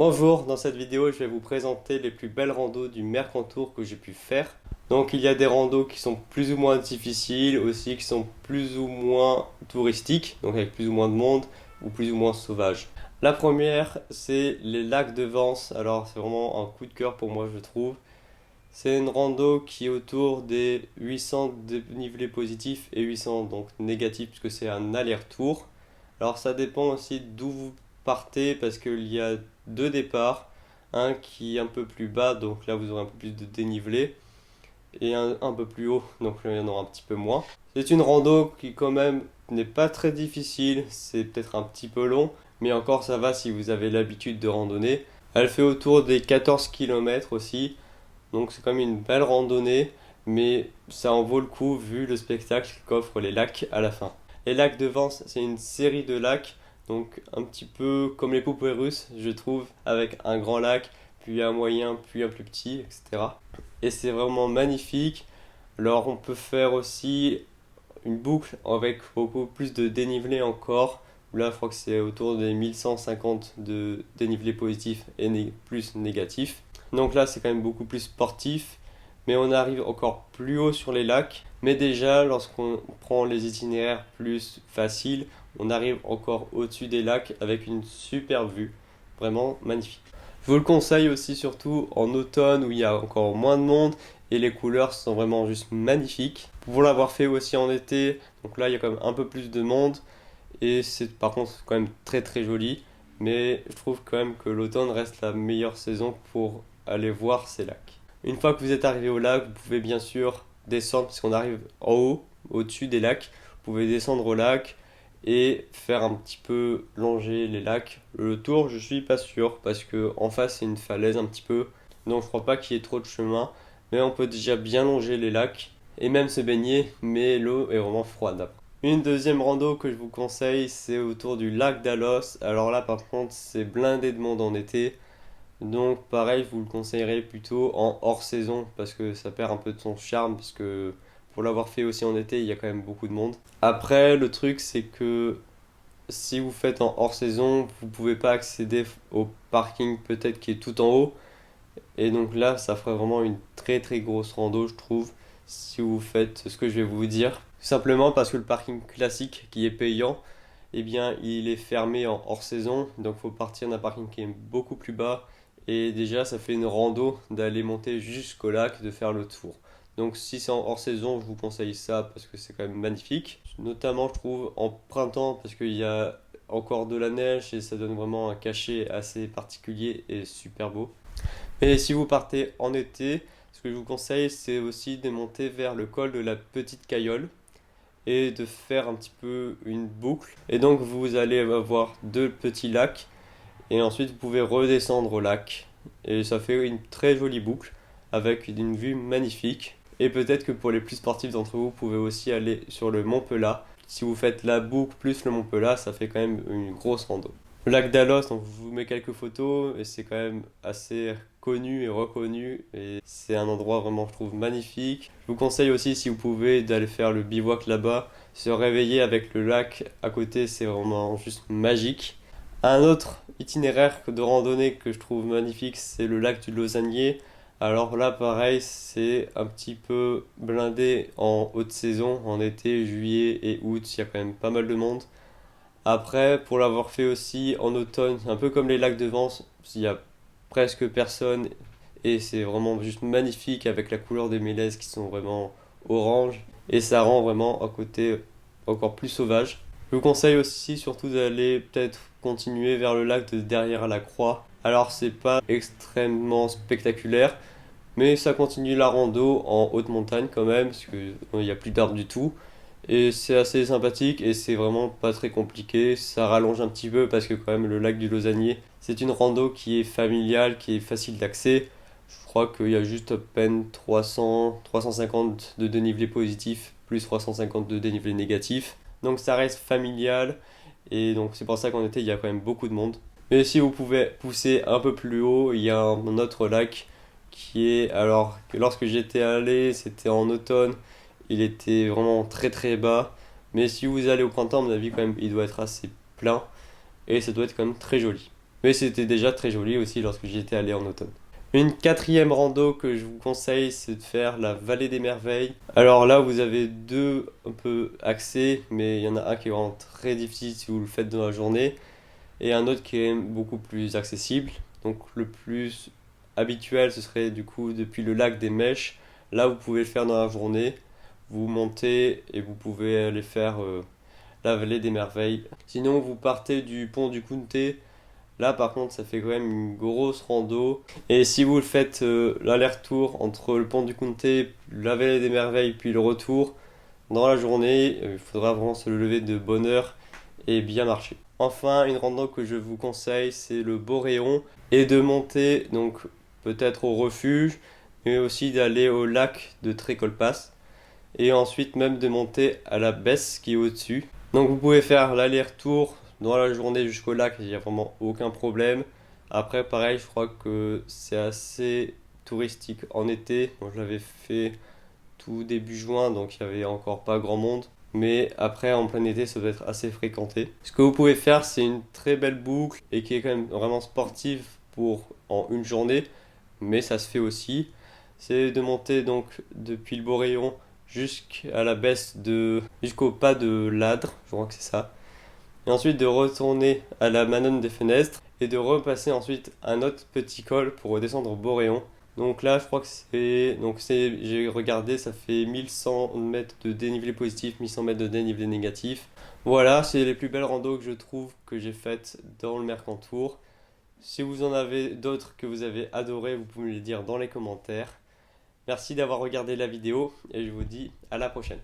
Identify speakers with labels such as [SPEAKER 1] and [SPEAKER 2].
[SPEAKER 1] Bonjour, dans cette vidéo je vais vous présenter les plus belles randos du Mercantour que j'ai pu faire. Donc il y a des randos qui sont plus ou moins difficiles, aussi qui sont plus ou moins touristiques, donc avec plus ou moins de monde ou plus ou moins sauvages. La première c'est les lacs de Vence, alors c'est vraiment un coup de cœur pour moi je trouve. C'est une rando qui est autour des 800 dénivelés positifs et 800 donc négatifs puisque c'est un aller-retour. Alors ça dépend aussi d'où vous partez parce qu'il y a deux départs. Un qui est un peu plus bas, donc là vous aurez un peu plus de dénivelé, et un peu plus haut, donc là il y en aura un petit peu moins. C'est une rando qui quand même n'est pas très difficile, c'est peut-être un petit peu long, mais encore ça va si vous avez l'habitude de randonner. Elle fait autour des 14 km aussi, donc c'est quand même une belle randonnée, mais ça en vaut le coup vu le spectacle qu'offrent les lacs à la fin. Les lacs de Vence, c'est une série de lacs, donc un petit peu comme les poupées russes, je trouve, avec un grand lac, puis un moyen, puis un plus petit, etc. Et c'est vraiment magnifique. Alors on peut faire aussi une boucle avec beaucoup plus de dénivelé encore. Là, je crois que c'est autour des 1150 de dénivelé positif et plus négatif. Donc là, c'est quand même beaucoup plus sportif. Mais on arrive encore plus haut sur les lacs. Mais déjà, lorsqu'on prend les itinéraires plus faciles, on arrive encore au-dessus des lacs avec une super vue. Vraiment magnifique. Je vous le conseille aussi surtout en automne où il y a encore moins de monde et les couleurs sont vraiment juste magnifiques. Pour l'avoir fait aussi en été, donc là il y a quand même un peu plus de monde et c'est par contre quand même très très joli. Mais je trouve quand même que l'automne reste la meilleure saison pour aller voir ces lacs. Une fois que vous êtes arrivé au lac, vous pouvez bien sûr descendre puisqu'on arrive en haut, au-dessus des lacs. Vous pouvez descendre au lac et faire un petit peu longer les lacs. Le tour, je suis pas sûr parce que en face c'est une falaise un petit peu, donc je crois pas qu'il y ait trop de chemin, mais on peut déjà bien longer les lacs et même se baigner, mais l'eau est vraiment froide. Une deuxième rando que je vous conseille, c'est autour du lac d'Alos. Alors là par contre, c'est blindé de monde en été. Donc pareil, je vous le conseillerais plutôt en hors saison parce que ça perd un peu de son charme parce que pour l'avoir fait aussi en été, il y a quand même beaucoup de monde. Après, le truc c'est que si vous faites en hors saison, vous pouvez pas accéder au parking peut-être qui est tout en haut. Et donc là, ça ferait vraiment une très très grosse rando, je trouve, si vous faites ce que je vais vous dire. Tout simplement parce que le parking classique qui est payant, eh bien, il est fermé en hors saison. Donc, il faut partir d'un parking qui est beaucoup plus bas. Et déjà, ça fait une rando d'aller monter jusqu'au lac, de faire le tour. Donc, si c'est en hors saison, je vous conseille ça parce que c'est quand même magnifique. Notamment, je trouve, en printemps, parce qu'il y a encore de la neige et ça donne vraiment un cachet assez particulier et super beau. Et si vous partez en été, ce que je vous conseille, c'est aussi de monter vers le col de la Petite Cayolle et de faire un petit peu une boucle. Et donc vous allez avoir deux petits lacs et ensuite vous pouvez redescendre au lac. Et ça fait une très jolie boucle avec une vue magnifique. Et peut-être que pour les plus sportifs d'entre vous, vous pouvez aussi aller sur le Mont Pelat. Si vous faites la boucle plus le Mont Pelat, ça fait quand même une grosse rando. Le lac d'Alos, donc je vous mets quelques photos et c'est quand même assez connu et reconnu et c'est un endroit vraiment je trouve magnifique. Je vous conseille aussi si vous pouvez d'aller faire le bivouac là-bas, se réveiller avec le lac à côté, c'est vraiment juste magique. Un autre itinéraire de randonnée que je trouve magnifique, c'est le lac du Lausannier. Alors là, pareil, c'est un petit peu blindé en haute saison, en été, juillet et août, il y a quand même pas mal de monde. Après, pour l'avoir fait aussi en automne, un peu comme les lacs de Vence, il y a presque personne et c'est vraiment juste magnifique avec la couleur des mélèzes qui sont vraiment orange et ça rend vraiment un côté encore plus sauvage. Je vous conseille aussi surtout d'aller peut-être continuer vers le lac de derrière la Croix. Alors c'est pas extrêmement spectaculaire, mais ça continue la rando en haute montagne quand même, parce qu'il n'y a plus d'arbres du tout. Et c'est assez sympathique et c'est vraiment pas très compliqué. Ça rallonge un petit peu parce que quand même le lac du Lausannier, c'est une rando qui est familiale, qui est facile d'accès. Je crois qu'il y a juste à peine 300, 350 de dénivelé positif, plus 350 de dénivelé négatif. Donc ça reste familial et donc c'est pour ça qu'en été il y a quand même beaucoup de monde. Mais si vous pouvez pousser un peu plus haut, il y a un autre lac qui est, alors que lorsque j'étais allé, c'était en automne, il était vraiment très très bas. Mais si vous allez au printemps, à mon avis, quand même, il doit être assez plein et ça doit être quand même très joli. Mais c'était déjà très joli aussi lorsque j'y étais allé en automne. Une quatrième rando que je vous conseille, c'est de faire la Vallée des Merveilles. Alors là, vous avez deux un peu accès, mais il y en a un qui est vraiment très difficile si vous le faites dans la journée, et un autre qui est beaucoup plus accessible. Donc le plus habituel, ce serait du coup depuis le lac des Mèches. Là, vous pouvez le faire dans la journée. Vous montez et vous pouvez aller faire la Vallée des Merveilles. Sinon, vous partez du pont du Comté. Là, par contre, ça fait quand même une grosse rando. Et si vous le faites l'aller-retour entre le pont du Comté, la Vallée des Merveilles, puis le retour, dans la journée, il faudra vraiment se lever de bonne heure et bien marcher. Enfin, une rando que je vous conseille, c'est le Boréon. Et de monter, donc peut-être au refuge, mais aussi d'aller au lac de Trécolpas. Et ensuite même de monter à la Besse qui est au-dessus. Donc vous pouvez faire l'aller-retour dans la journée jusqu'au lac, il n'y a vraiment aucun problème. Après, pareil, je crois que c'est assez touristique en été. Moi, je l'avais fait tout début juin, donc il n'y avait encore pas grand monde. Mais après, en plein été, ça doit être assez fréquenté. Ce que vous pouvez faire, c'est une très belle boucle et qui est quand même vraiment sportive pour en une journée, mais ça se fait aussi. C'est de monter donc depuis le Boréon jusqu'à la baisse jusqu'au pas de l'Adre, je crois que c'est ça. Et ensuite de retourner à la Manone des Fenêtres et de repasser ensuite un autre petit col pour redescendre au Boréon. Donc là, je crois que j'ai regardé, ça fait 1100 mètres de dénivelé positif, 1100 mètres de dénivelé négatif. Voilà, c'est les plus belles randos que je trouve que j'ai faites dans le Mercantour. Si vous en avez d'autres que vous avez adoré, vous pouvez me les dire dans les commentaires. Merci d'avoir regardé la vidéo et je vous dis à la prochaine.